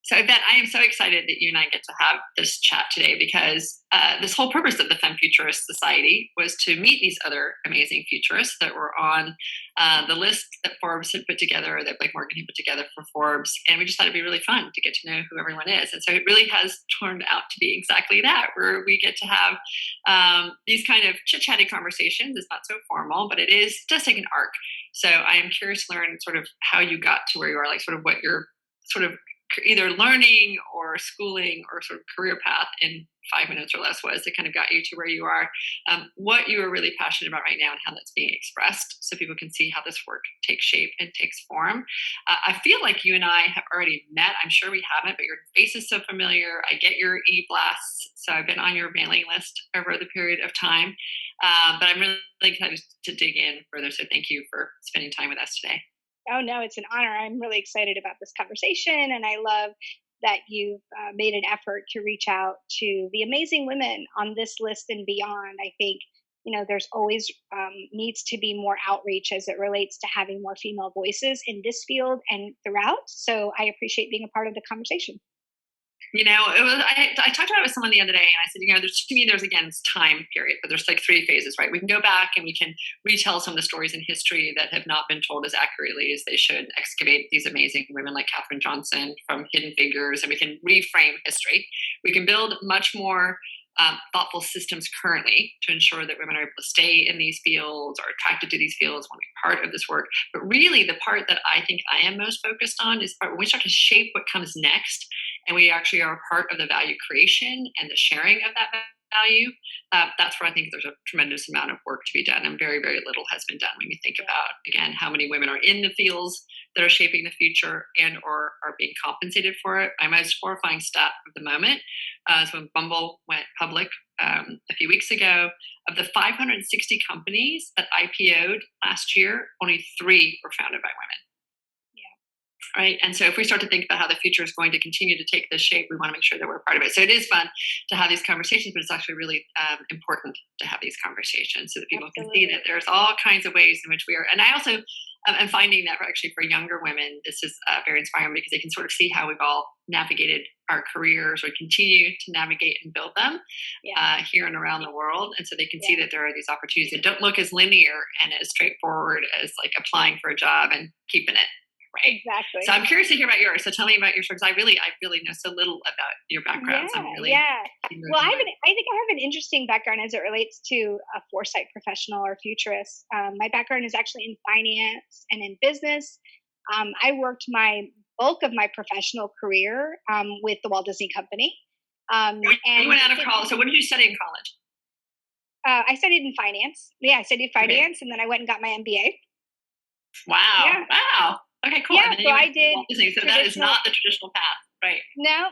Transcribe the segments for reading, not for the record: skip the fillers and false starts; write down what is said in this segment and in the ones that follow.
So Yvette, I am so excited that you and I get to have this chat today because this whole purpose of the Femme Futurist Society was to meet these other amazing futurists that were on the list that Forbes had put together, that Blake Morgan had put together for Forbes. And we just thought it'd be really fun to get to know who everyone is. And so it really has turned out to be exactly that, where we get to have these kind of chit-chatty conversations. It's not so formal, but it does take an arc. So I am curious to learn sort of how you got to where you are, like sort of what your sort of either learning or schooling or sort of career path in 5 minutes or less was that kind of got you to where you are, what you are really passionate about right now and how that's being expressed so people can see how this work takes shape and takes form. I feel like you and I have already met. I'm sure we haven't, but your face is so familiar. I get your e-blasts, so I've been on your mailing list over the period of time, but I'm really excited to dig in further, so thank you for spending time with us today. Oh, no, it's an honor. I'm really excited about this conversation. And I love that you've made an effort to reach out to the amazing women on this list and beyond. I think, there's always needs to be more outreach as it relates to having more female voices in this field and throughout. So I appreciate being a part of the conversation. I talked about it with someone the other day, and I said, there's again this time period, but there's like 3 phases, right? We can go back and we can retell some of the stories in history that have not been told as accurately as they should, excavate these amazing women like Katherine Johnson from Hidden Figures, and we can reframe history. We can build much more thoughtful systems currently to ensure that women are able to stay in these fields or attracted to these fields, want to be part of this work. But really the part that I think I am most focused on is when we start to shape what comes next and we actually are a part of the value creation and the sharing of that value. That's where I think there's a tremendous amount of work to be done, and very, very little has been done when you think about, again, how many women are in the fields that are shaping the future and or are being compensated for it. My most horrifying stat of the moment is when Bumble went public a few weeks ago. Of the 560 companies that IPO'd last year, only 3 were founded by women. Right. And so if we start to think about how the future is going to continue to take this shape, we want to make sure that we're part of it. So it is fun to have these conversations, but it's actually really important to have these conversations so that people Absolutely. can see that there's all kinds of ways in which we are. And I also am finding that actually for younger women, this is very inspiring because they can sort of see how we've all navigated our careers or continue to navigate and build them here and around the world. And so they can see that there are these opportunities that don't look as linear and as straightforward as like applying for a job and keeping it. Right. Exactly. So I'm curious to hear about yours. So tell me about your story, because I really know so little about your background. So I'm really Well, I think I have an interesting background as it relates to a foresight professional or futurist. My background is actually in finance and in business. I worked my bulk of my professional career with the Walt Disney Company. And you went out of college. So what did you study in college? I studied in finance. Yeah, I studied finance, and then I went and got my MBA. Wow. Yeah. Wow. Okay, cool. Yeah, so I did. So that is not the traditional path, right? No.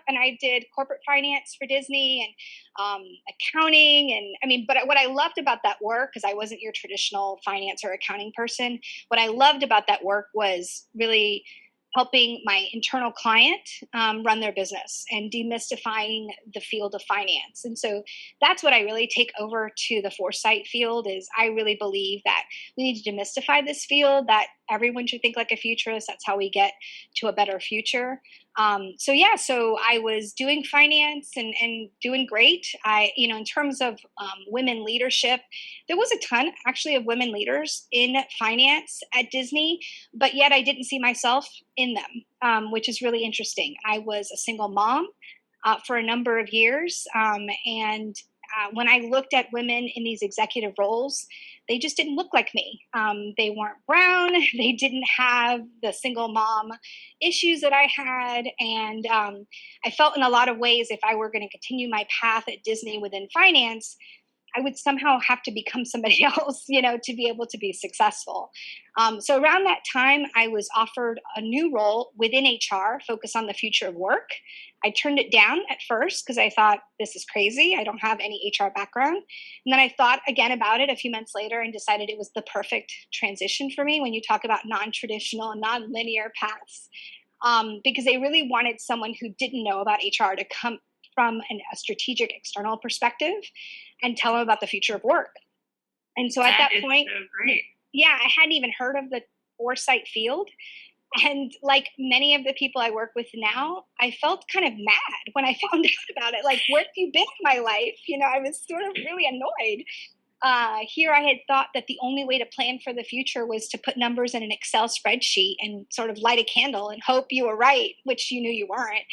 And I did corporate finance for Disney and accounting. But what I loved about that work, because I wasn't your traditional finance or accounting person, what I loved about that work was really helping my internal client run their business and demystifying the field of finance. And so that's what I really take over to the foresight field is I really believe that we need to demystify this field, that everyone should think like a futurist. That's how we get to a better future. So I was doing finance and doing great. In terms of women leadership, there was a ton actually of women leaders in finance at Disney, but yet I didn't see myself in them, which is really interesting. I was a single mom for a number of years. When I looked at women in these executive roles, they just didn't look like me. They weren't brown. They didn't have the single mom issues that I had. And I felt in a lot of ways, if I were going to continue my path at Disney within finance, I would somehow have to become somebody else, to be able to be successful. So around that time, I was offered a new role within HR, focused on the future of work. I turned it down at first because I thought, this is crazy. I don't have any HR background. And then I thought again about it a few months later and decided it was the perfect transition for me when you talk about non-traditional, non-linear paths, because they really wanted someone who didn't know about HR to come from a strategic external perspective and tell them about the future of work. And so at that point, so great. I hadn't even heard of the foresight field. And like many of the people I work with now, I felt kind of mad when I found out about it. Like, where have you been in my life? I was sort of really annoyed. Here I had thought that the only way to plan for the future was to put numbers in an Excel spreadsheet and sort of light a candle and hope you were right, which you knew you weren't.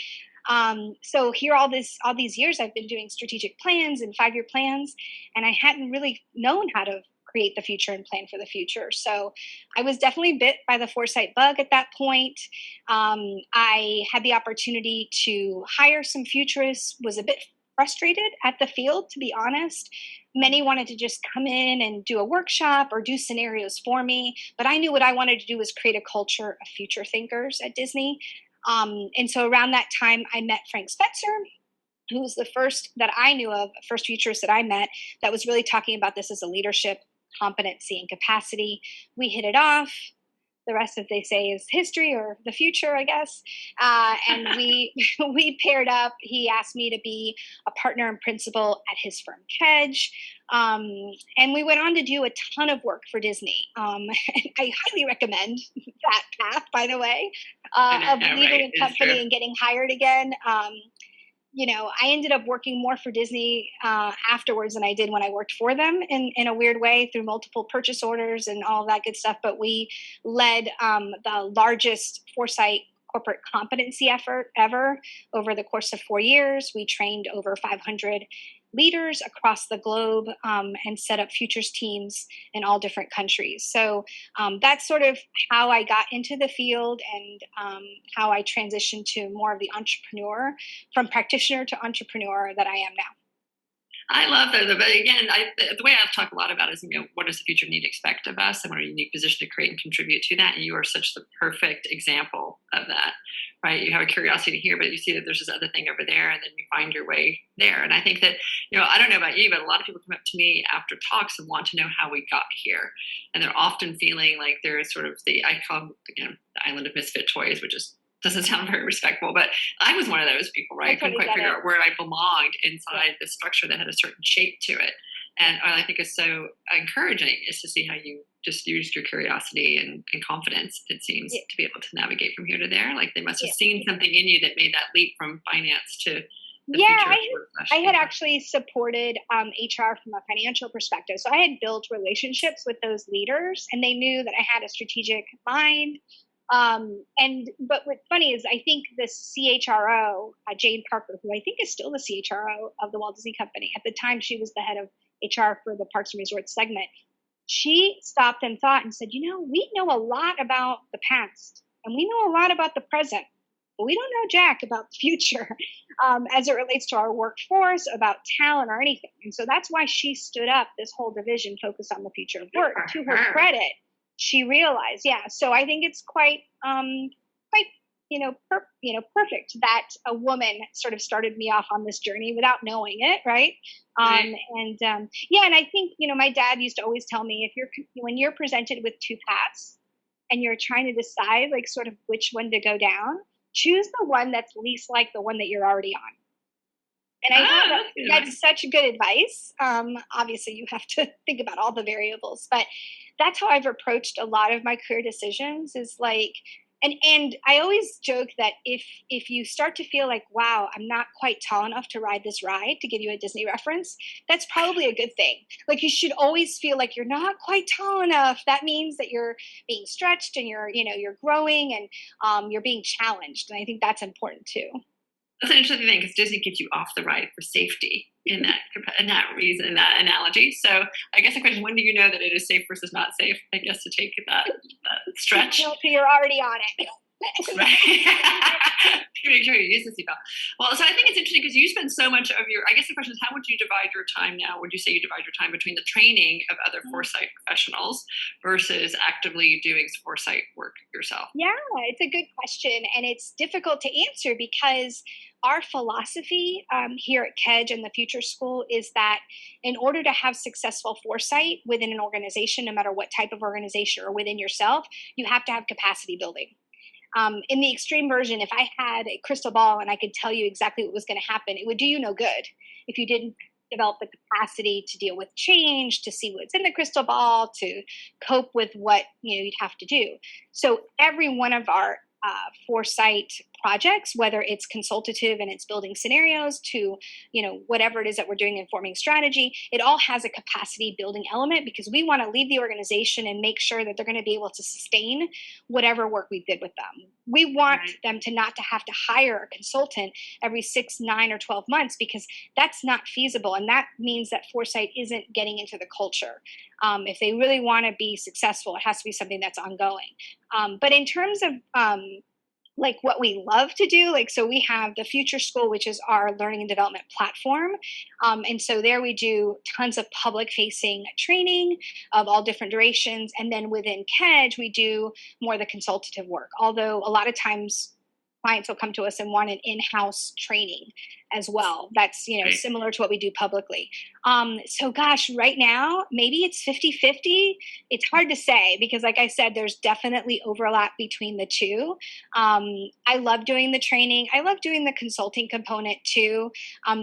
So here all these years I've been doing strategic plans and 5-year plans, and I hadn't really known how to create the future and plan for the future. So I was definitely bit by the foresight bug at that point. I had the opportunity to hire some futurists, was a bit frustrated at the field, to be honest. Many wanted to just come in and do a workshop or do scenarios for me, but I knew what I wanted to do was create a culture of future thinkers at Disney. And so around that time, I met Frank Spencer, who was the first that I knew of, first futurist that I met that was really talking about this as a leadership competency and capacity. We hit it off. The rest, as they say, is history or the future, I guess. And we paired up. He asked me to be a partner and principal at his firm, Kedge. And we went on to do a ton of work for Disney. I highly recommend that path, by the way, of leaving a company and getting hired again. I ended up working more for Disney afterwards than I did when I worked for them in a weird way through multiple purchase orders and all of that good stuff. But we led the largest foresight corporate competency effort ever over the course of 4 years. We trained over 500 leaders across the globe and set up futures teams in all different countries. So that's sort of how I got into the field and how I transitioned to more of the entrepreneur, from practitioner to entrepreneur that I am now. I love that. But again, the way I've talked a lot about is, what does the future need to expect of us, and we're in a unique position to create and contribute to that. And you are such the perfect example of that, right? You have a curiosity to hear, but you see that there's this other thing over there, and then you find your way there. And I think that, I don't know about you, but a lot of people come up to me after talks and want to know how we got here. And they're often feeling like there's sort of I call, the island of misfit toys, which doesn't sound very respectful, but I was one of those people, right? I couldn't quite figure out where I belonged inside the structure that had a certain shape to it. And what I think is so encouraging is to see how you just used your curiosity and confidence, it seems, to be able to navigate from here to there. Like they must have seen something in you that made that leap from finance to the future. I had actually supported HR from a financial perspective. So I had built relationships with those leaders, and they knew that I had a strategic mind. But what's funny is I think the CHRO, Jane Parker, who I think is still the CHRO of the Walt Disney Company, at the time she was the head of HR for the Parks and Resorts segment, she stopped and thought and said, we know a lot about the past and we know a lot about the present, but we don't know jack about the future as it relates to our workforce, about talent or anything. And so that's why she stood up this whole division focused on the future of work. To her credit, she realized, so I think it's quite perfect that a woman sort of started me off on this journey without knowing it, right? And I think my dad used to always tell me, when you're presented with two paths and you're trying to decide like sort of which one to go down, choose the one that's least like the one that you're already on. And I thought that's such good advice. Obviously, you have to think about all the variables, but that's how I've approached a lot of my career decisions. Is like, and I always joke that if you start to feel like, wow, I'm not quite tall enough to ride this ride, to give you a Disney reference, that's probably a good thing. Like you should always feel like you're not quite tall enough. That means that you're being stretched and you're growing and you're being challenged. And I think that's important too. That's an interesting thing because Disney keeps you off the ride for safety in that reason, in that analogy. So I guess the question, when do you know that it is safe versus not safe, I guess, to take that stretch? So you're already on it. Right. Make sure you use the seatbelt. Well, so I think it's interesting because you spend so much of I guess the question is, how would you divide your time now? Would you say you divide your time between the training of other foresight professionals versus actively doing foresight work yourself? Yeah, it's a good question. And it's difficult to answer because our philosophy here at Kedge and the Future School is that in order to have successful foresight within an organization, no matter what type of organization or within yourself, you have to have capacity building. In the extreme version, if I had a crystal ball and I could tell you exactly what was going to happen, it would do you no good if you didn't develop the capacity to deal with change, to see what's in the crystal ball, to cope with what you'd have to do. So every one of our foresight projects, whether it's consultative and it's building scenarios to whatever it is that we're doing in forming strategy, it all has a capacity building element because we want to leave the organization and make sure that they're going to be able to sustain whatever work we did with them. We want them to not to have to hire a consultant every 6, 9, or 12 months because that's not feasible, and that means that foresight isn't getting into the culture. If they really want to be successful, it has to be something that's ongoing. But in terms of like what we love to do, like, so we have the Future School, which is our learning and development platform. And so there we do tons of public facing training of all different durations. And then within Kedge, we do more of the consultative work. Although a lot of times clients will come to us and want an in-house training as well. That's, similar to what we do publicly. So gosh, right now, maybe it's 50-50. It's hard to say because like I said, there's definitely overlap between the two. I love doing the training. I love doing the consulting component too.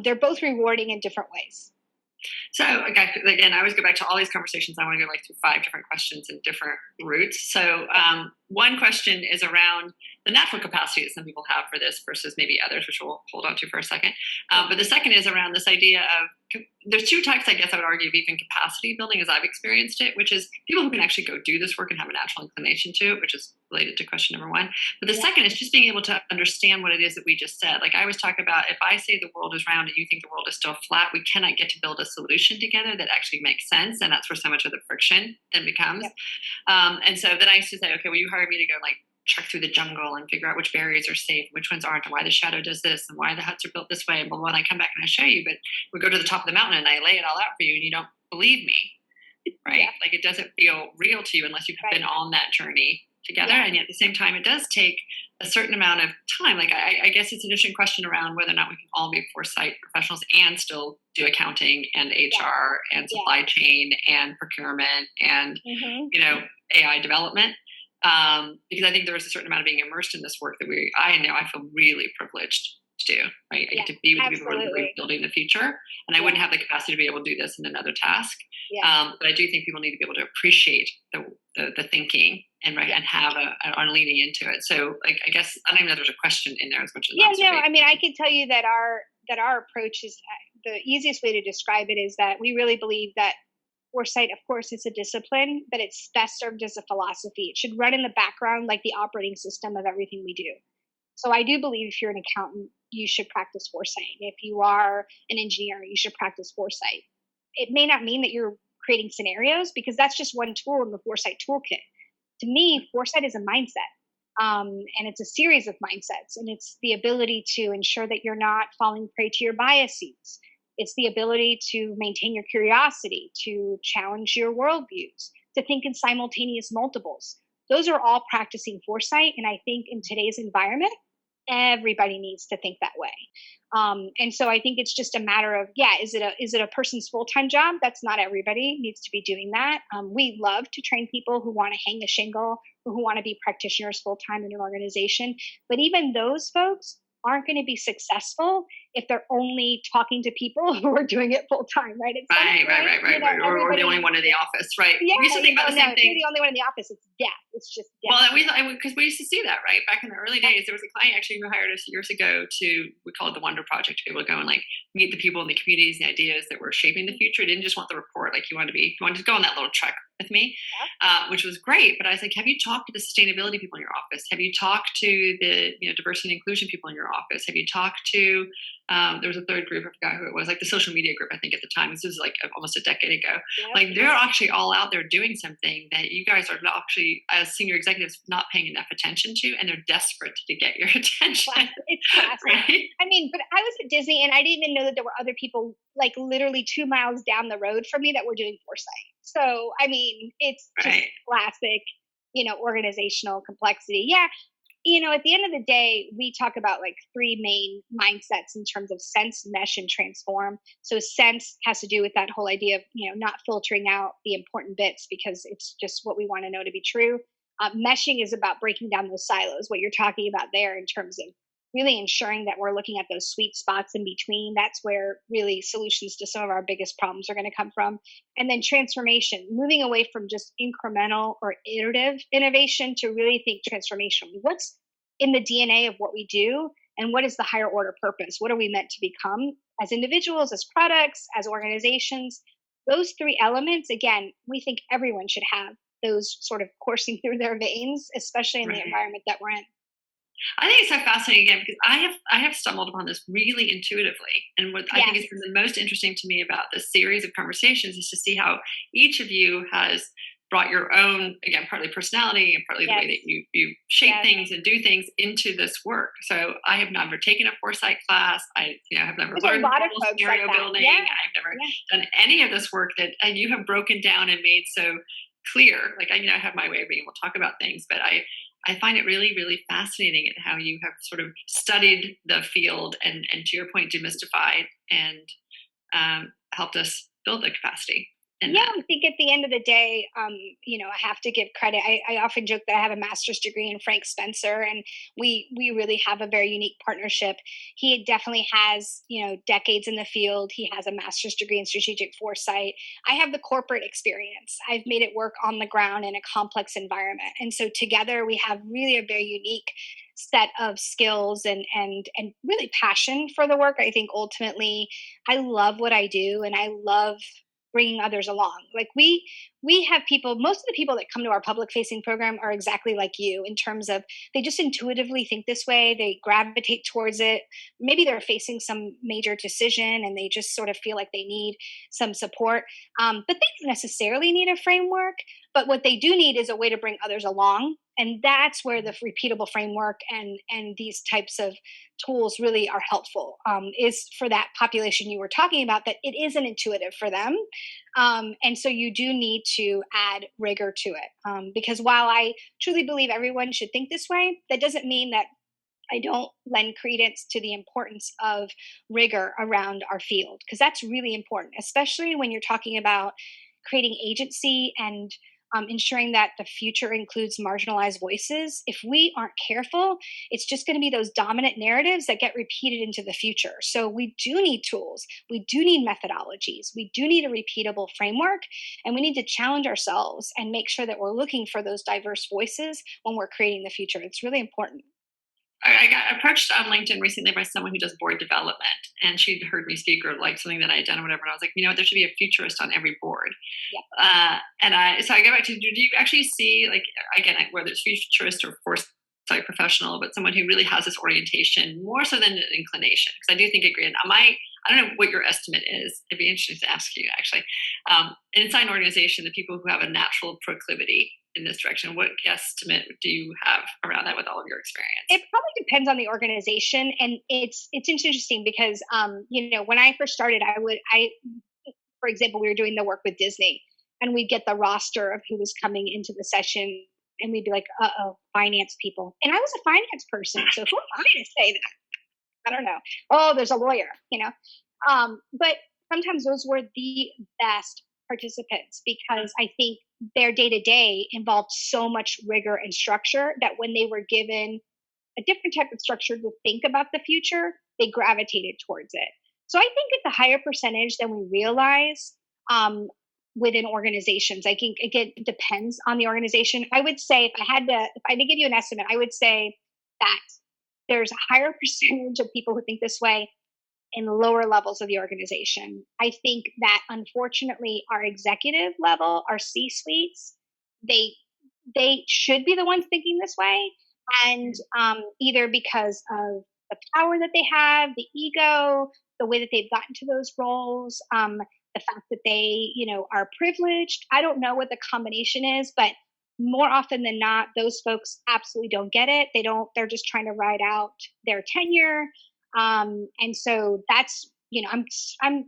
They're both rewarding in different ways. So again, I always go back to all these conversations. I want to go through 5 different questions and different routes. So one question is around the natural capacity that some people have for this versus maybe others, which we'll hold on to for a second. But the second is around this idea of, there's 2 types, I guess I would argue, of even capacity building as I've experienced it, which is people who can actually go do this work and have a natural inclination to it, which is related to question number 1. But the second is just being able to understand what it is that we just said. Like I always talk about, if I say the world is round and you think the world is still flat, we cannot get to build a solution together that actually makes sense. And that's where so much of the friction then becomes. Yep. And so then I used to say, okay, well, you hired me to go like trek through the jungle and figure out which barriers are safe, which ones aren't, and why the shadow does this, and why the huts are built this way, and blah, blah, and I come back and I show you, but we go to the top of the mountain and I lay it all out for you and you don't believe me, right? Yeah. Like it doesn't feel real to you unless you've been on that journey together. Yeah. And yet at the same time, it does take a certain amount of time. Like I guess it's an interesting question around whether or not we can all be foresight professionals and still do accounting and HR and supply chain and procurement and, AI development. Because I think there is a certain amount of being immersed in this work that I feel really privileged to do, right? I get to be with the people who are building the future, and I wouldn't have the capacity to be able to do this in another task. Yeah. But I do think people need to be able to appreciate the thinking and have on leaning into it. So like, I guess, I don't even know if there's a question in there as much as I mean, I can tell you that our approach is the easiest way to describe it is that we really believe that foresight, of course, it's a discipline, but it's best served as a philosophy. It should run in the background like the operating system of everything we do. So I do believe if you're an accountant, you should practice foresight. If you are an engineer, you should practice foresight. It may not mean that you're creating scenarios because that's just one tool in the foresight toolkit. To me, foresight is a mindset. And it's a series of mindsets, and it's the ability to ensure that you're not falling prey to your biases. It's the ability to maintain your curiosity, to challenge your worldviews, to think in simultaneous multiples. Those are all practicing foresight. And I think in today's environment, everybody needs to think that way. And so I think it's just a matter of, is it a person's full-time job? That's not everybody needs to be doing that. We love to train people who want to hang the shingle, who want to be practitioners full-time in an organization. But even those folks aren't going to be successful if they're only talking to people who are doing it full time, right? Right. Or we're the only one in the office, right? Yeah, we used to think about the same thing. You're the only one in the office. It's death. It's just death. Well, because we used to see that, right? Back in the early days, there was a client actually who hired us years ago we call it the Wonder Project, to be able to go and like meet the people in the communities and the ideas that were shaping the future. He didn't just want the report, like he wanted to go on that little trek with me, which was great. But I was like, have you talked to the sustainability people in your office? Have you talked to the diversity and inclusion people in your office? Have you talked to there was a third group, I forgot who it was, like the social media group, I think at the time. This was like almost a decade ago. Yep. Like they're actually all out there doing something that you guys are not actually, as senior executives, not paying enough attention to, and they're desperate to get your attention. It's classic. Right? I mean, but I was at Disney and I didn't even know that there were other people like literally 2 miles down the road from me that were doing foresight. So, I mean, it's just classic, organizational complexity. Yeah. At the end of the day, we talk about like 3 main mindsets in terms of sense, mesh, and transform. So sense has to do with that whole idea of, not filtering out the important bits because it's just what we want to know to be true. Meshing is about breaking down those silos, what you're talking about there in terms of really ensuring that we're looking at those sweet spots in between. That's where really solutions to some of our biggest problems are going to come from. And then transformation, moving away from just incremental or iterative innovation to really think transformationally. What's in the DNA of what we do, and what is the higher order purpose? What are we meant to become as individuals, as products, as organizations? Those three elements, again, we think everyone should have those sort of coursing through their veins, especially in the environment that we're in. I think it's so fascinating again because I have stumbled upon this really intuitively, and what I think has Yes. been the most interesting to me about this series of conversations is to see how each of you has brought your own, again, partly personality and partly the way that Yes. you shape Yes. things and do things into this work. So I have never taken a Foresight class. I have never There's a learned lot of model folks like scenario that. building. Yeah. I've never Yeah. done any of this work that and you have broken down and made so clear. Like I have my way of being able to talk about things, but I find it really, really fascinating at how you have sort of studied the field and to your point, demystified and helped us build the capacity in Yeah, that. I think at the end of the day, I have to give credit. I often joke that I have a master's degree in Frank Spencer, and we really have a very unique partnership. He definitely has, decades in the field. He has a master's degree in strategic foresight. I have the corporate experience. I've made it work on the ground in a complex environment, and so together we have really a very unique set of skills and really passion for the work. I think ultimately, I love what I do, and I love bringing others along. Like we have people, most of the people that come to our public facing program are exactly like you in terms of they just intuitively think this way, they gravitate towards it. Maybe they're facing some major decision and they just sort of feel like they need some support. But they don't necessarily need a framework, but what they do need is a way to bring others along, and that's where the repeatable framework and these types of tools really are helpful, is for that population you were talking about, that it isn't intuitive for them. And so you do need to add rigor to it, because while I truly believe everyone should think this way, that doesn't mean that I don't lend credence to the importance of rigor around our field, because that's really important, especially when you're talking about creating agency and ensuring that the future includes marginalized voices. If we aren't careful, it's just going to be those dominant narratives that get repeated into the future. So we do need tools, we do need methodologies, we do need a repeatable framework, and we need to challenge ourselves and make sure that we're looking for those diverse voices when we're creating the future. It's really important. I got approached on LinkedIn recently by someone who does board development, and she'd heard me speak or like something that I had done or whatever. And I was like, there should be a futurist on every board. Yep. So I go back to, do you actually see, like, again, whether it's futurist or foresight professional, but someone who really has this orientation more so than an inclination? Because I do think, agree. And I don't know what your estimate is. It'd be interesting to ask you actually. Inside an organization, the people who have a natural proclivity in this direction, what estimate do you have around that with all of your experience? It probably depends on the organization, and it's interesting because when I first started, for example, we were doing the work with Disney, and we'd get the roster of who was coming into the session, and we'd be like, "Uh-oh, finance people," and I was a finance person, so who am I to say that? I don't know. Oh, there's a lawyer. But sometimes those were the best participants because I think their day to day involved so much rigor and structure that when they were given a different type of structure to think about the future, they gravitated towards it. So I think it's a higher percentage than we realize, within organizations. I think again, it depends on the organization. I would say if I had to give you an estimate, I would say that there's a higher percentage of people who think this way in lower levels of the organization. I think that unfortunately our executive level, our C suites, they should be the ones thinking this way, and either because of the power that they have, the ego, the way that they've gotten to those roles, the fact that they are privileged. I don't know what the combination is, but more often than not, those folks absolutely don't get it. They're just trying to ride out their tenure. And so that's, I'm,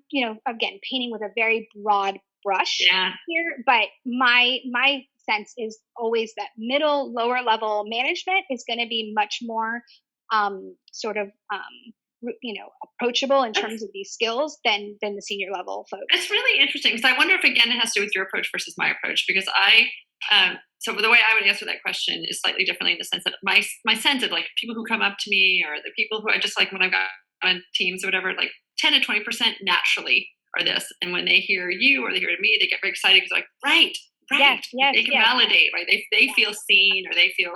again, painting with a very broad brush here, but my sense is always that middle, lower level management is going to be much more, sort of, approachable in terms of these skills than the senior level folks. It's really interesting because I wonder if, again, it has to do with your approach versus my approach, because so the way I would answer that question is slightly differently, in the sense that my sense of like people who come up to me, or the people who I just like when I've got on teams or whatever, like 10 to 20% naturally are this. And when they hear you or they hear me, they get very excited because like, right. Yes, they can validate, right? They feel seen, or they feel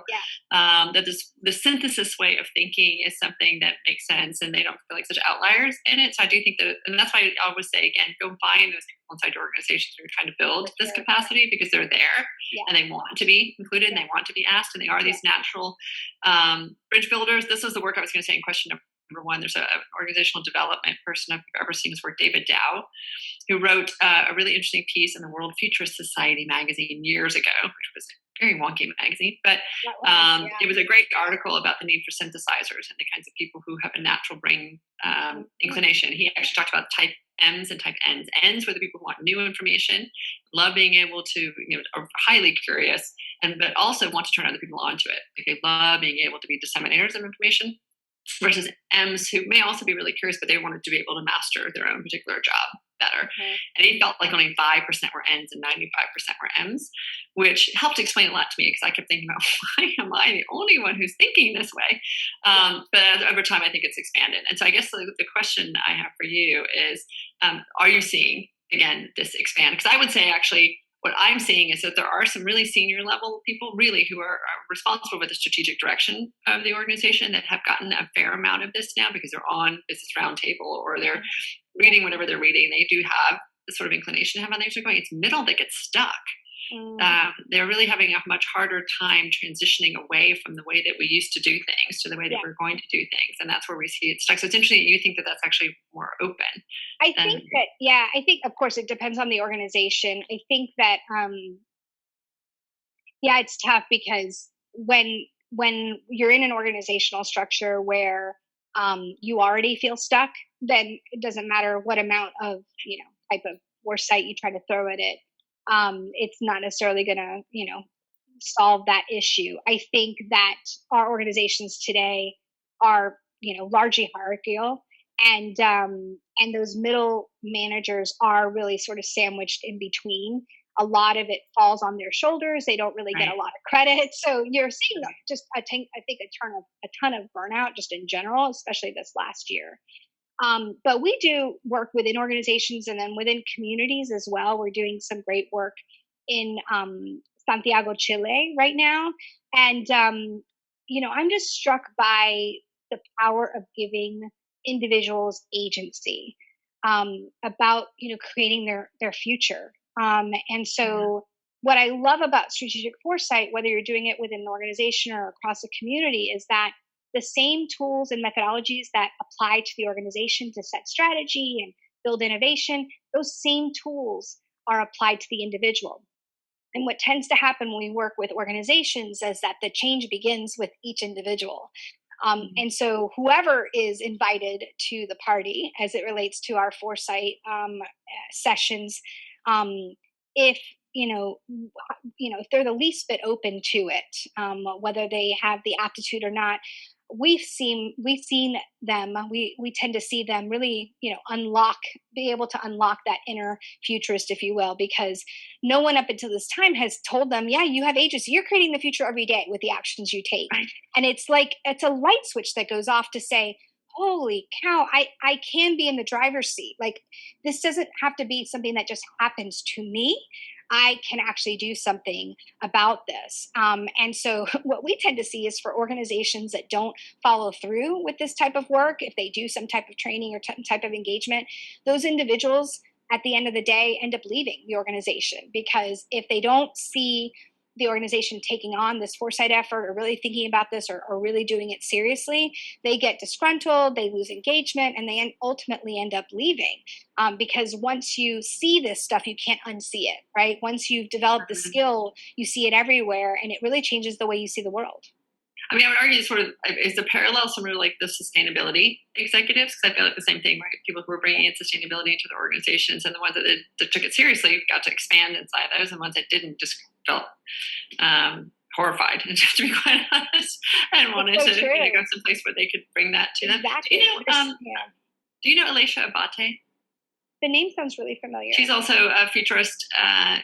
that the synthesis way of thinking is something that makes sense, and they don't feel like such outliers in it. So I do think that, and that's why I always say, again, go find those people inside your organizations who are trying to build this capacity, because they're there and they want to be included and they want to be asked, and they are these natural bridge builders. This was the work I was going to say in question number one. There's an organizational development person, if you've ever seen his work, David Dow, who wrote a really interesting piece in the World Futurist Society magazine years ago, which was a very wonky magazine, but it was a great article about the need for synthesizers and the kinds of people who have a natural brain inclination. He actually talked about type M's and type N's. N's were the people who want new information, love being able to, are highly curious, but also want to turn other people onto it. Like they love being able to be disseminators of information. Versus M's, who may also be really curious, but they wanted to be able to master their own particular job better. And he felt like only 5% were N's and 95% were M's, which helped explain a lot to me, because I kept thinking about, why am I the only one who's thinking this way? But over time, I think it's expanded. And so I guess the question I have for you is, are you seeing, again, this expand? Because I would say, actually, what I'm seeing is that there are some really senior level people really who are responsible for the strategic direction of the organization that have gotten a fair amount of this now, because they're on Business Roundtable or they're reading whatever they're reading. They do have the sort of inclination to have on things going. It's middle that gets stuck. They're really having a much harder time transitioning away from the way that we used to do things to the way that we're going to do things. And that's where we see it stuck. So it's interesting that you think that that's actually more open. I think, of course, it depends on the organization. I think that, it's tough, because when you're in an organizational structure where you already feel stuck, then it doesn't matter what amount of, type of foresight you try to throw at it. It's not necessarily going to, solve that issue. I think that our organizations today are, largely hierarchical, and those middle managers are really sort of sandwiched in between. A lot of it falls on their shoulders. They don't really get a lot of credit. So you're seeing just, I think a ton of burnout just in general, especially this last year. But we do work within organizations and then within communities as well. We're doing some great work in Santiago, Chile right now. And, I'm just struck by the power of giving individuals agency about, creating their future. And so what I love about strategic foresight, whether you're doing it within an organization or across a community, is that the same tools and methodologies that apply to the organization to set strategy and build innovation, those same tools are applied to the individual. And what tends to happen when we work with organizations is that the change begins with each individual. And so whoever is invited to the party as it relates to our foresight sessions, if if they're the least bit open to it, whether they have the aptitude or not, we tend to see them really, be able to unlock that inner futurist, if you will, because no one up until this time has told them, yeah, you have agency. You're creating the future every day with the actions you take. Right. And it's like, it's a light switch that goes off to say, holy cow, I can be in the driver's seat. Like, this doesn't have to be something that just happens to me. I can actually do something about this. And so what we tend to see is for organizations that don't follow through with this type of work, if they do some type of training or type of engagement, those individuals at the end of the day end up leaving the organization, because if they don't see the organization taking on this foresight effort or really thinking about this or really doing it seriously, they get disgruntled, they lose engagement, and they ultimately end up leaving. Because once you see this stuff, you can't unsee it, right? Once you've developed the skill, you see it everywhere, and it really changes the way you see the world. I mean, I would argue sort of is the parallel similar to like the sustainability executives, because I feel like the same thing, right? People who were bringing in sustainability into the organizations, and the ones that took it seriously got to expand inside those, and the ones that didn't just felt horrified, to be quite honest, and wanted so to go someplace where they could bring that to them. Exactly. Do you know Alicia Abate? The name sounds really familiar. She's also a futurist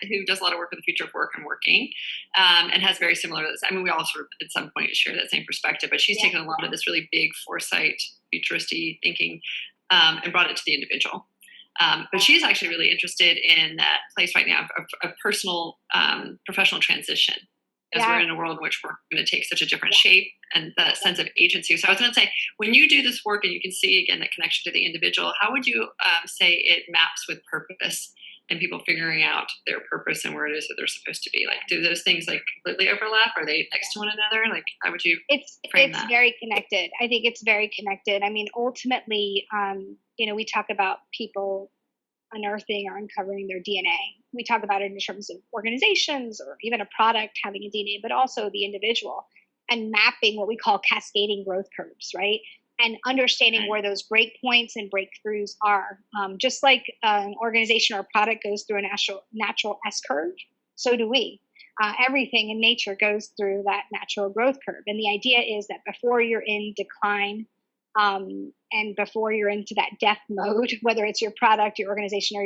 who does a lot of work with the future of work and working, and has very similar. I mean, we all sort of at some point share that same perspective, but she's taken a lot of this really big foresight, futuristy thinking, and brought it to the individual. But she's actually really interested in that place right now of personal, professional transition, as we're in a world in which we're going to take such a different shape, and that sense of agency. So I was going to say, when you do this work and you can see again that connection to the individual, how would you say it maps with purpose and people figuring out their purpose and where it is that they're supposed to be? Like, do those things like completely overlap? Are they next to one another? Like, how would you frame that? It's very connected. I think it's very connected. I mean, ultimately, we talk about people unearthing or uncovering their DNA. We talk about it in terms of organizations or even a product having a DNA, but also the individual, and mapping what we call cascading growth curves, right? And understanding where those break points and breakthroughs are. Just like an organization or a product goes through a natural S curve, so do we. Everything in nature goes through that natural growth curve. And the idea is that before you're in decline, and before you're into that death mode, whether it's your product, your organization,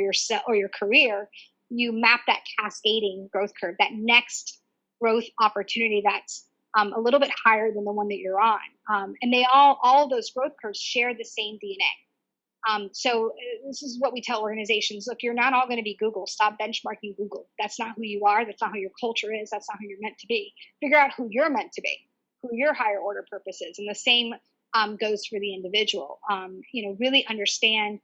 or your career, you map that cascading growth curve, that next growth opportunity that's a little bit higher than the one that you're on. And they all those growth curves share the same DNA. So this is what we tell organizations: look, you're not all going to be Google. Stop benchmarking Google. That's not who you are. That's not who your culture is. That's not who you're meant to be. Figure out who you're meant to be, who your higher order purpose is. And the same goes for the individual. Really understand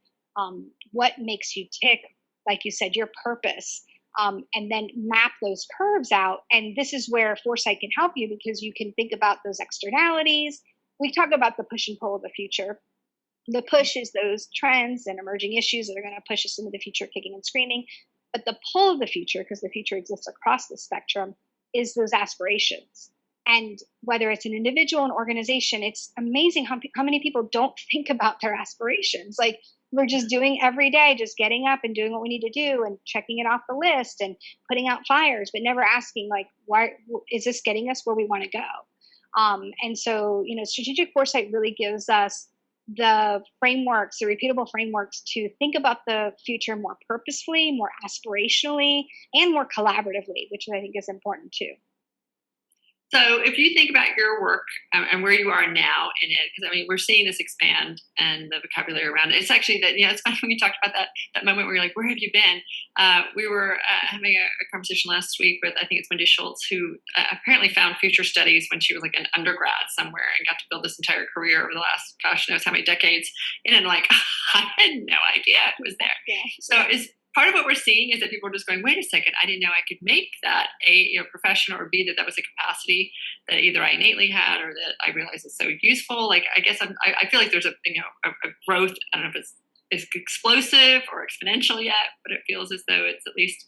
what makes you tick, like you said, your purpose, and then map those curves out. And this is where Foresight can help you, because you can think about those externalities. We talk about the push and pull of the future. The push is those trends and emerging issues that are going to push us into the future kicking and screaming. But the pull of the future, because the future exists across the spectrum, is those aspirations. And whether it's an individual, an organization, it's amazing how many people don't think about their aspirations. Like, we're just doing every day, just getting up and doing what we need to do and checking it off the list and putting out fires, but never asking, like, why is this getting us where we want to go? And so, strategic foresight really gives us the frameworks, the repeatable frameworks to think about the future more purposefully, more aspirationally, and more collaboratively, which I think is important too. So if you think about your work and where you are now in it, because I mean, we're seeing this expand and the vocabulary around it. It's actually that, it's funny when you talked about that moment where you're like, where have you been? We were having a conversation last week with, I think it's Wendy Schultz, who apparently found future studies when she was like an undergrad somewhere and got to build this entire career over the last, gosh knows how many decades. And like, I had no idea it was there. Yeah. So is part of what we're seeing is that people are just going, wait a second, I didn't know I could make that a profession, or B, that was a capacity that either I innately had or that I realized is so useful. Like, I guess I feel like there's a growth. I don't know if it's explosive or exponential yet, but it feels as though it's at least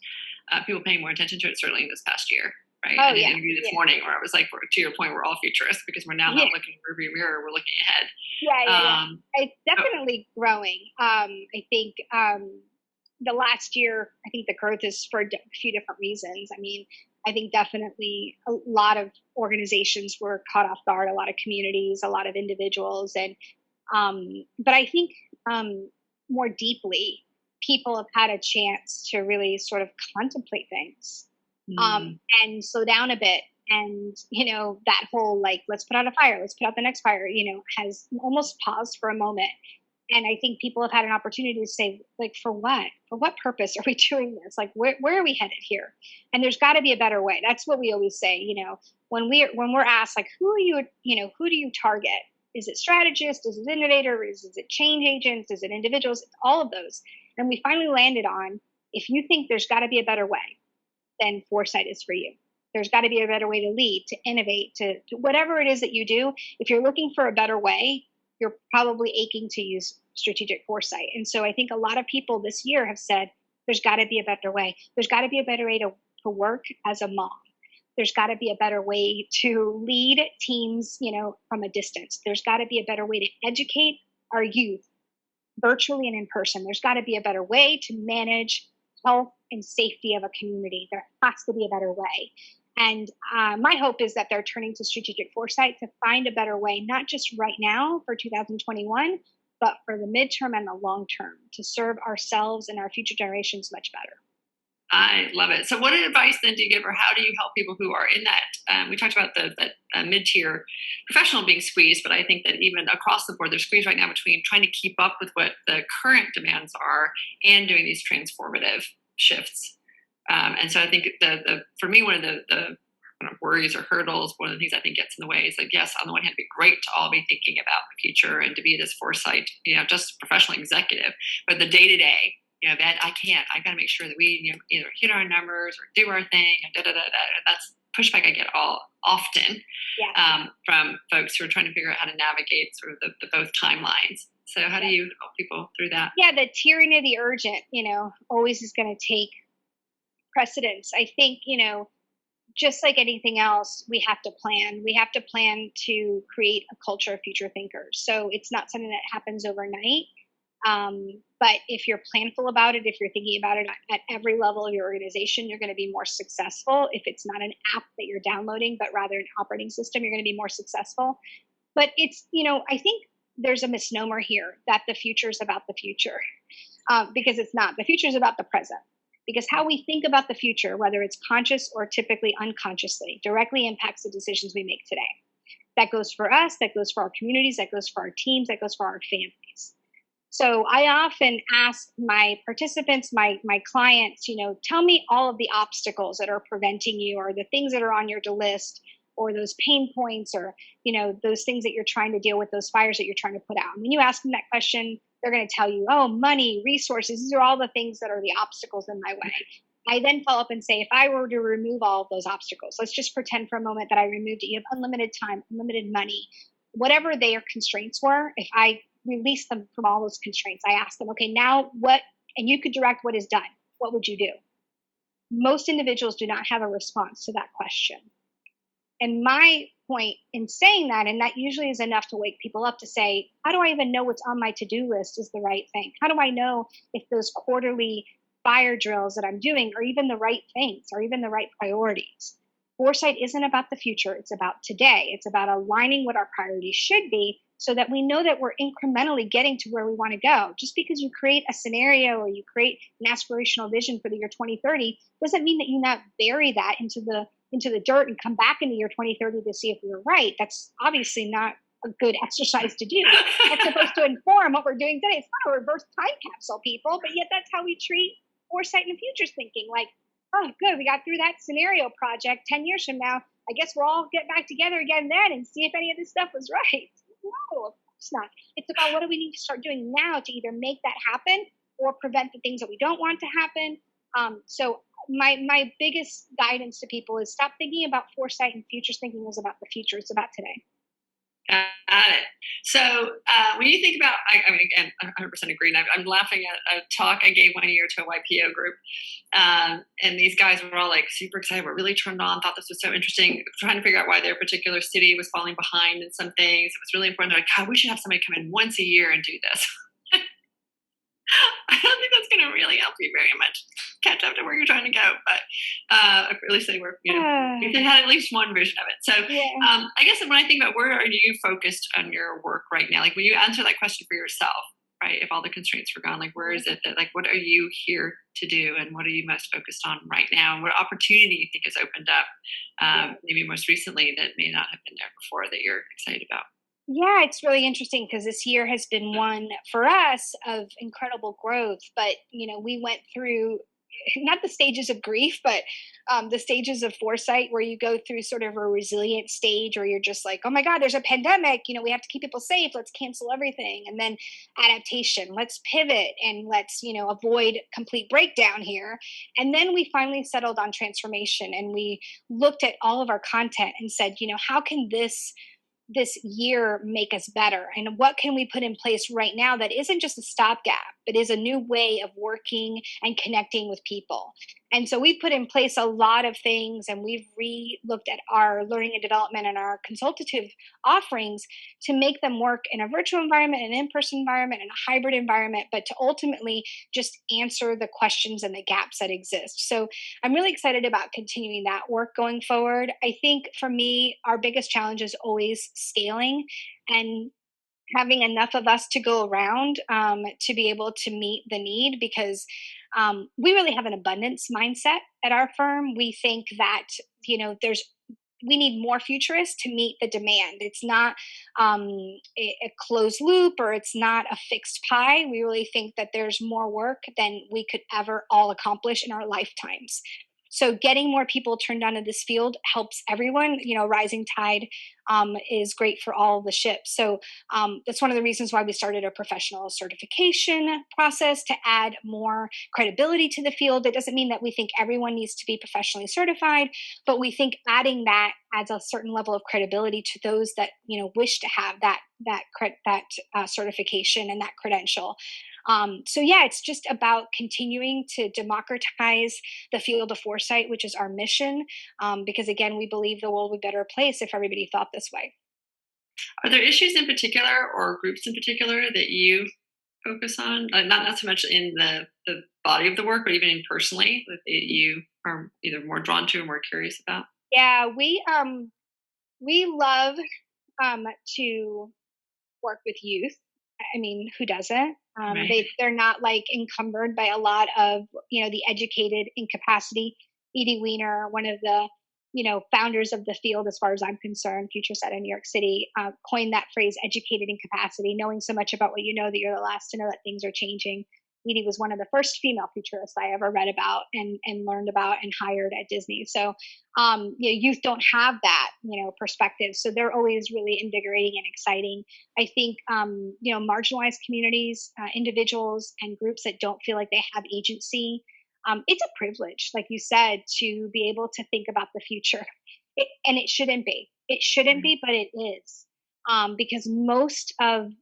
people paying more attention to it, certainly in this past year. Right. Oh, I did an interview this morning where I was like, to your point, we're all futurists because we're now not looking in the rearview mirror, we're looking ahead. Yeah. It's definitely growing. I think the last year, I think the growth is for a few different reasons. I mean, I think definitely a lot of organizations were caught off guard, a lot of communities, a lot of individuals. And but I think more deeply, people have had a chance to really sort of contemplate things and slow down a bit. And, that whole, like, let's put out a fire, let's put out the next fire, has almost paused for a moment. And I think people have had an opportunity to say, like, for what purpose are we doing this? Like, where are we headed here? And there's got to be a better way. That's what we always say, when we're asked, like, who do you target? Is it strategists? Is it innovators? Is it change agents? Is it individuals? It's all of those. And we finally landed on, if you think there's got to be a better way, then Foresight is for you. There's got to be a better way to lead, to innovate, to whatever it is that you do. If you're looking for a better way, you're probably aching to use strategic foresight. And so I think a lot of people this year have said, there's got to be a better way. There's got to be a better way to work as a mom. There's got to be a better way to lead teams, from a distance. There's got to be a better way to educate our youth virtually and in person. There's got to be a better way to manage health and safety of a community. There has to be a better way. And my hope is that they're turning to strategic foresight to find a better way, not just right now for 2021, but for the midterm and the long term to serve ourselves and our future generations much better. I love it. So, what advice then do you give, or how do you help people who are in that? We talked about that mid-tier professional being squeezed, but I think that even across the board, they're squeezed right now between trying to keep up with what the current demands are and doing these transformative shifts. And so, I think for me, one of the kind of worries or hurdles, one of the things I think gets in the way is like, yes, on the one hand, it'd be great to all be thinking about the future and to be this foresight, just professional executive, but the day to day. That I got to make sure that we, either hit our numbers or do our thing, and That's pushback I get often from folks who are trying to figure out how to navigate sort of the both timelines. So how do you help people through that? Yeah, the tyranny of the urgent, always is going to take precedence. I think, just like anything else, we have to plan. We have to plan to create a culture of future thinkers. So it's not something that happens overnight. But if you're planful about it, if you're thinking about it at every level of your organization, you're going to be more successful. If it's not an app that you're downloading, but rather an operating system, you're going to be more successful. But it's, I think there's a misnomer here that the future is about the future, because it's not. The future is about the present. Because how we think about the future, whether it's conscious or typically unconsciously, directly impacts the decisions we make today. That goes for us, that goes for our communities, that goes for our teams, that goes for our families. So I often ask my participants, my clients, tell me all of the obstacles that are preventing you, or the things that are on your list, or those pain points, or, those things that you're trying to deal with, those fires that you're trying to put out. And when you ask them that question, they're going to tell you, oh, money, resources, these are all the things that are the obstacles in my way. I then follow up and say, if I were to remove all of those obstacles, let's just pretend for a moment that I removed it. You have unlimited time, unlimited money, whatever their constraints were. If I release them from all those constraints, I ask them, okay, now what, and you could direct what is done. What would you do? Most individuals do not have a response to that question. And my point in saying that, and that usually is enough to wake people up to say, how do I even know what's on my to-do list is the right thing? How do I know if those quarterly fire drills that I'm doing are even the right things, or even the right priorities? Foresight isn't about the future. It's about today. It's about aligning what our priorities should be so that we know that we're incrementally getting to where we want to go. Just because you create a scenario or you create an aspirational vision for the year 2030 doesn't mean that you not bury that into the dirt and come back in the year 2030 to see if we were right. That's obviously not a good exercise to do. That's supposed to inform what we're doing today. It's not a reverse time capsule, people, but yet that's how we treat foresight and futures thinking. Like, oh, good, we got through that scenario project. 10 years from now, I guess we'll all get back together again then and see if any of this stuff was right. No, of course not. It's about what do we need to start doing now to either make that happen or prevent the things that we don't want to happen. So my biggest guidance to people is stop thinking about foresight and futures thinking is about the future. It's about today. Got it. So when you think about, I mean, again, I 100% agree. And I'm laughing at a talk I gave 1 year to a YPO group. And these guys were all like super excited, were really turned on, thought this was so interesting, trying to figure out why their particular city was falling behind in some things. It was really important. They're like, God, we should have somebody come in once a year and do this. I don't think that's going to really help you very much catch up to where you're trying to go, but at least they were, you had at least one version of it. So I guess when I think about where are you focused on your work right now, like when you answer that question for yourself, right? If all the constraints were gone, like where is it that, like, what are you here to do, and what are you most focused on right now, and what opportunity you think has opened up, maybe most recently that may not have been there before that you're excited about? Yeah, it's really interesting because this year has been one for us of incredible growth. But, we went through not the stages of grief, but the stages of foresight where you go through sort of a resilient stage where you're just like, oh my God, there's a pandemic. We have to keep people safe. Let's cancel everything. And then adaptation, let's pivot and let's, avoid complete breakdown here. And then we finally settled on transformation, and we looked at all of our content and said, how can this year make us better, and what can we put in place right now that isn't just a stopgap but is a new way of working and connecting with people? And so we've put in place a lot of things, and we've re-looked at our learning and development and our consultative offerings to make them work in a virtual environment, an in-person environment, and a hybrid environment, but to ultimately just answer the questions and the gaps that exist. So I'm really excited about continuing that work going forward. I think for me, our biggest challenge is always scaling and having enough of us to go around to be able to meet the need, because we really have an abundance mindset at our firm. We think that, we need more futurists to meet the demand. It's not a closed loop, or it's not a fixed pie. We really think that there's more work than we could ever all accomplish in our lifetimes. So getting more people turned onto this field helps everyone. Rising tide is great for all the ships. So that's one of the reasons why we started a professional certification process to add more credibility to the field. It doesn't mean that we think everyone needs to be professionally certified, but we think adding that adds a certain level of credibility to those that wish to have that certification and that credential. So yeah, it's just about continuing to democratize the field of foresight, which is our mission. Because again, we believe the world would be a better place if everybody thought this way. Are there issues in particular or groups in particular that you focus on? Not so much in the body of the work, but even personally that you are either more drawn to or more curious about? Yeah, we love to work with youth. I mean, who doesn't? Right. They're not like encumbered by a lot of the educated incapacity. Edie Weiner, one of the founders of the field, as far as I'm concerned, Future Set in New York City, coined that phrase "educated incapacity," knowing so much about what you know that you're the last to know that things are changing. Edie was one of the first female futurists I ever read about and learned about and hired at Disney. So youth don't have that perspective, so they're always really invigorating and exciting. I think marginalized communities, individuals, and groups that don't feel like they have agency. It's a privilege, like you said, to be able to think about the future, and it shouldn't be. It shouldn't be, but it is, because most of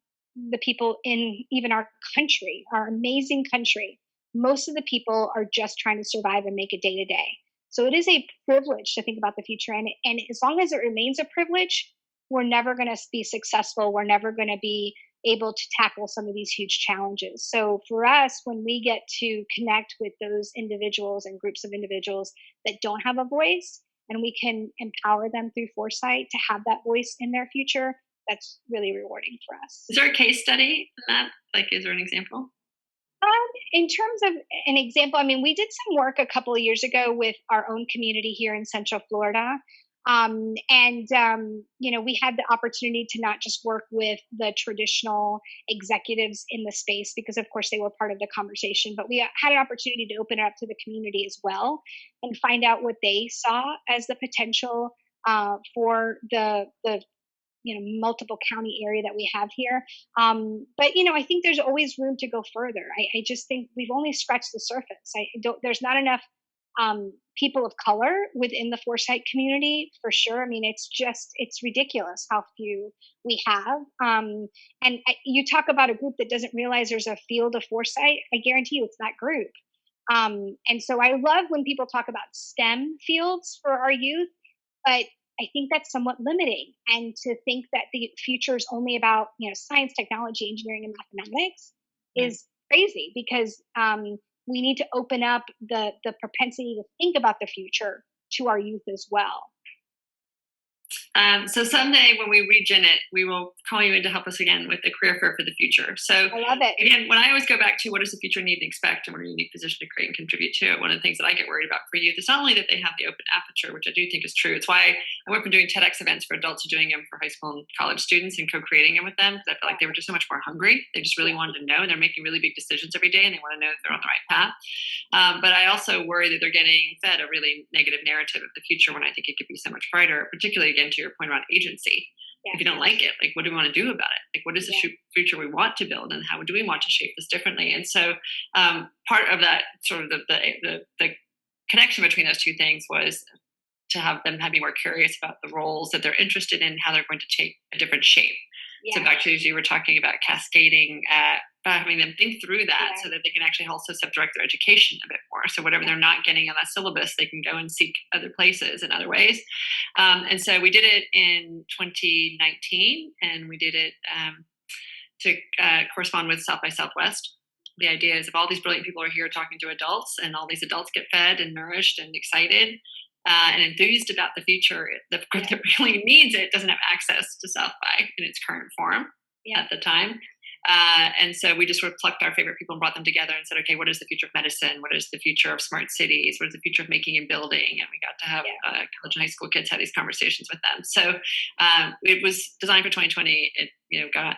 the people in even our country, our amazing country, most of the people are just trying to survive and make it day to day. So it is a privilege to think about the future. And as long as it remains a privilege, we're never going to be successful. We're never going to be able to tackle some of these huge challenges. So for us, when we get to connect with those individuals and groups of individuals that don't have a voice, and we can empower them through foresight to have that voice in their future, that's really rewarding for us. Is there a case study in that? Like, is there an example? In terms of an example, I mean, we did some work a couple of years ago with our own community here in Central Florida. We had the opportunity to not just work with the traditional executives in the space, because of course they were part of the conversation, but we had an opportunity to open it up to the community as well and find out what they saw as the potential for the multiple county area that we have here. But I think there's always room to go further. I just think we've only scratched the surface. There's not enough people of color within the foresight community, for sure. I mean, it's ridiculous how few we have. And you talk about a group that doesn't realize there's a field of foresight. I guarantee you it's that group. And so I love when people talk about STEM fields for our youth, but I think that's somewhat limiting. And to think that the future is only about science, technology, engineering, and mathematics is crazy, because we need to open up the propensity to think about the future to our youth as well. So someday when we regen it, we will call you in to help us again with the career fair for the future. So I love it. Again, when I always go back to what does the future need and expect, and what are you in a position to create and contribute to it, one of the things that I get worried about for youth is not only that they have the open aperture, which I do think is true. It's why I went from doing TEDx events for adults to doing them for high school and college students and co-creating them with them, because I felt like they were just so much more hungry. They just really wanted to know, and they're making really big decisions every day, and they want to know if they're on the right path. But I also worry that they're getting fed a really negative narrative of the future when I think it could be so much brighter, particularly, again, to your point around agency. Yeah. If you don't like it, like, what do we want to do about it? Like, what is the future we want to build, and how do we want to shape this differently? And so part of that sort of the connection between those two things was to have them be more curious about the roles that they're interested in, how they're going to take a different shape. Yeah. So back to, as you were talking about cascading by having them think through that so that they can actually also subdirect their education a bit more. So whatever they're not getting on that syllabus, they can go and seek other places and other ways. And so we did it in 2019, and we did it to correspond with South by Southwest. The idea is if all these brilliant people are here talking to adults, and all these adults get fed and nourished and excited and enthused about the future, the group that really needs it doesn't have access to South by in its current form at the time. And so we just sort of plucked our favorite people and brought them together and said, okay, what is the future of medicine? What is the future of smart cities? What is the future of making and building? And we got to have college and high school kids have these conversations with them. So it was designed for 2020. It got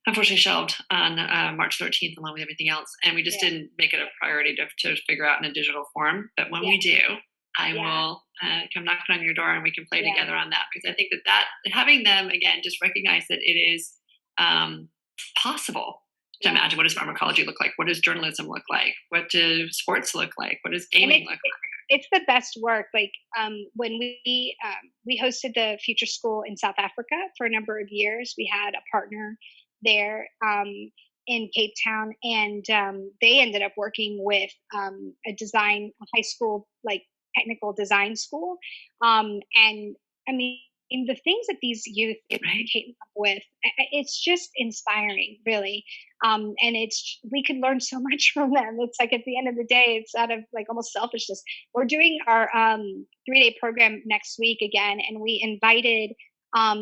unfortunately shelved on March 13th along with everything else. And we just didn't make it a priority to figure out in a digital form. But when we do, I will come knocking on your door and we can play together on that, because I think that having them, again, just recognize that it is possible to imagine what does pharmacology look like? What does journalism look like? What do sports look like? What does gaming look like? It's the best work. Like when we hosted the Future School in South Africa for a number of years, we had a partner there in Cape Town, and they ended up working with a high school, like technical design school. And I mean, the things that these youth came up with, it's just inspiring, really. And we could learn so much from them. It's like at the end of the day, it's out of like almost selfishness. We're doing our 3-day program next week again, and we invited a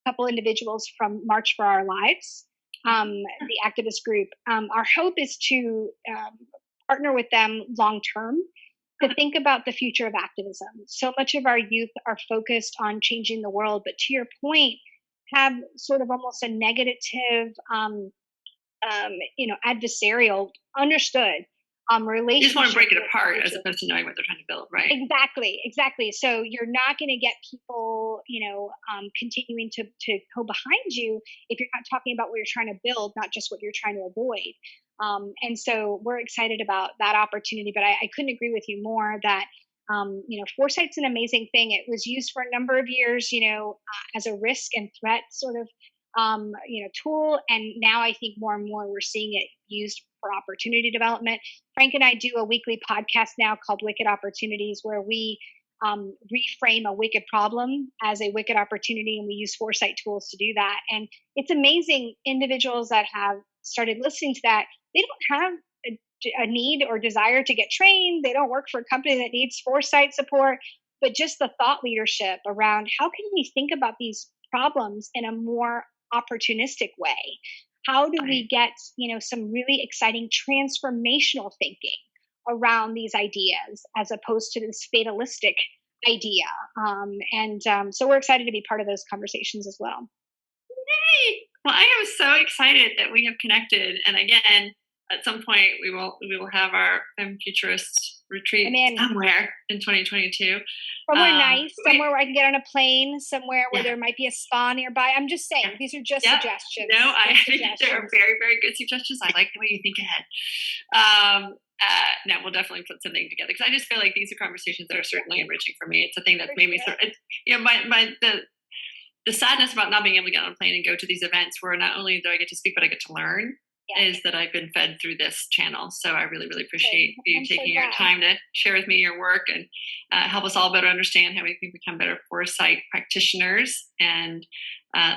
couple individuals from March for Our Lives, the activist group. Our hope is to partner with them long term to think about the future of activism. So much of our youth are focused on changing the world, but to your point, have sort of almost a negative, adversarial, understood relationship. You just want to break it apart as opposed to knowing what they're trying to build, right? Exactly. So you're not going to get people, continuing to go behind you if you're not talking about what you're trying to build, not just what you're trying to avoid. And so we're excited about that opportunity, but I couldn't agree with you more that, Foresight's an amazing thing. It was used for a number of years, as a risk and threat sort of, tool. And now I think more and more we're seeing it used for opportunity development. Frank and I do a weekly podcast now called Wicked Opportunities, where we reframe a wicked problem as a wicked opportunity, and we use Foresight tools to do that. And it's amazing, individuals that have started listening to that, they don't have a need or desire to get trained. They don't work for a company that needs Foresight support, but just the thought leadership around how can we think about these problems in a more opportunistic way? How do we get, some really exciting transformational thinking around these ideas as opposed to this fatalistic idea? So we're excited to be part of those conversations as well. Yay! Well, I am so excited that we have connected. And again, at some point we will have our Femme Futurists retreat somewhere in 2022. Somewhere nice, somewhere where I can get on a plane, somewhere where there might be a spa nearby. I'm just saying, these are just suggestions. No, I think they're very, very good suggestions. I like the way you think ahead. No, we'll definitely put something together, because I just feel like these are conversations that are certainly enriching for me. It's a thing that made me the sadness about not being able to get on a plane and go to these events where not only do I get to speak, but I get to learn, is that I've been fed through this channel. So I really, really appreciate you taking your time to share with me your work and help us all better understand how we can become better Foresight practitioners and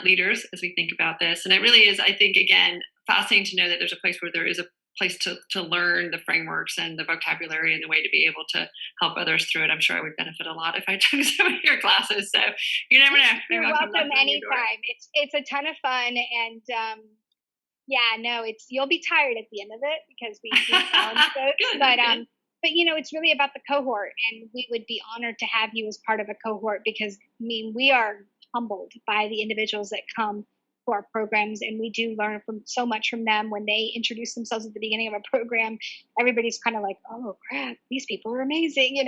leaders as we think about this. And it really is, I think, again, fascinating to know that there's a place where there is a place to learn the frameworks and the vocabulary and the way to be able to help others through it. I'm sure I would benefit a lot if I took some of your classes. So you never know. You're welcome anytime. It's a ton of fun, and you'll be tired at the end of it because we challenge folks. But it's really about the cohort, and we would be honored to have you as part of a cohort, because we are humbled by the individuals that come to our programs, and we do learn so much from them. When they introduce themselves at the beginning of a program, everybody's kind of like, oh crap, these people are amazing,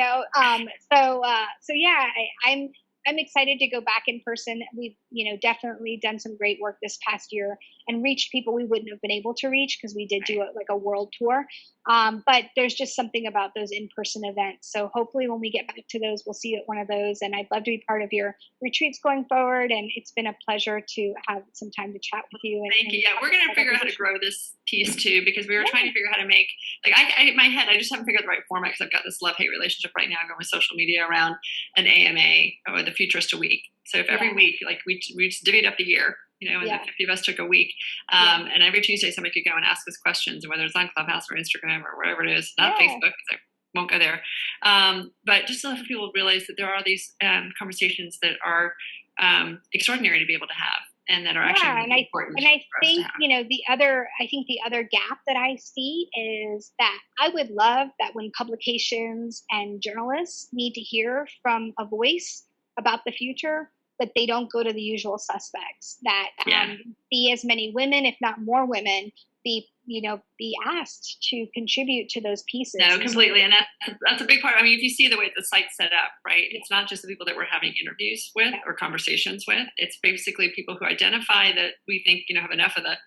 I'm excited to go back in person. We've, definitely done some great work this past year, and reached people we wouldn't have been able to reach because we did do a world tour. But there's just something about those in-person events. So hopefully when we get back to those, we'll see you at one of those. And I'd love to be part of your retreats going forward. And it's been a pleasure to have some time to chat with you. Thank you. Yeah, we're going to figure out how to grow this piece too, because we were trying to figure out how to make, like, in my head, I just haven't figured out the right format because I've got this love-hate relationship right now going with social media around an AMA or the Futurist a week. So if every week, like we just divvied up the year, and the 50 of us took a week. And every Tuesday, somebody could go and ask us questions, whether it's on Clubhouse or Instagram or wherever it is, not Facebook, because I won't go there. But just to let people realize that there are these conversations that are extraordinary to be able to have, and that are actually really important. And I think, the other gap that I see is that I would love that when publications and journalists need to hear from a voice about the future, that they don't go to the usual suspects, that be as many women, if not more women, be asked to contribute to those pieces. No, completely. And that's a big part. I mean, if you see the way the site's set up, right, it's not just the people that we're having interviews with or conversations with. It's basically people who identify that we think, have enough of the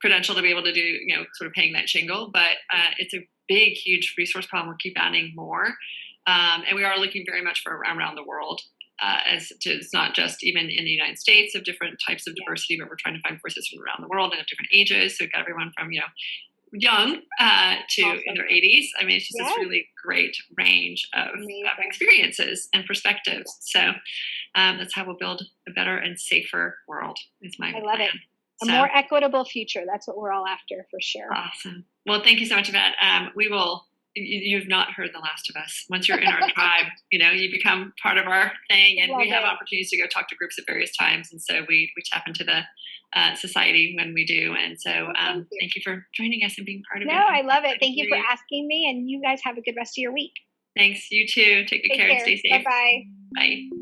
credential to be able to do, sort of paying that shingle. But it's a big, huge resource problem. We'll keep adding more. And we are looking very much for around the world. It's not just even in the United States of different types of diversity, but we're trying to find voices from around the world and of different ages. So we've got everyone from, young to in their 80s. I mean, it's just this really great range of experiences and perspectives. So that's how we'll build a better and safer world, is my plan. I love it. A more equitable future. That's what we're all after, for sure. Awesome. Well, thank you so much, Yvette. You've not heard the last of us. Once you're in our tribe, you become part of our thing, and we have opportunities to go talk to groups at various times. And so we tap into the society when we do. And so thank you for joining us and being part of it. No, I love it. Thank you for asking me, and you guys have a good rest of your week. Thanks. You too. Take good care and stay safe. Bye-bye. Bye.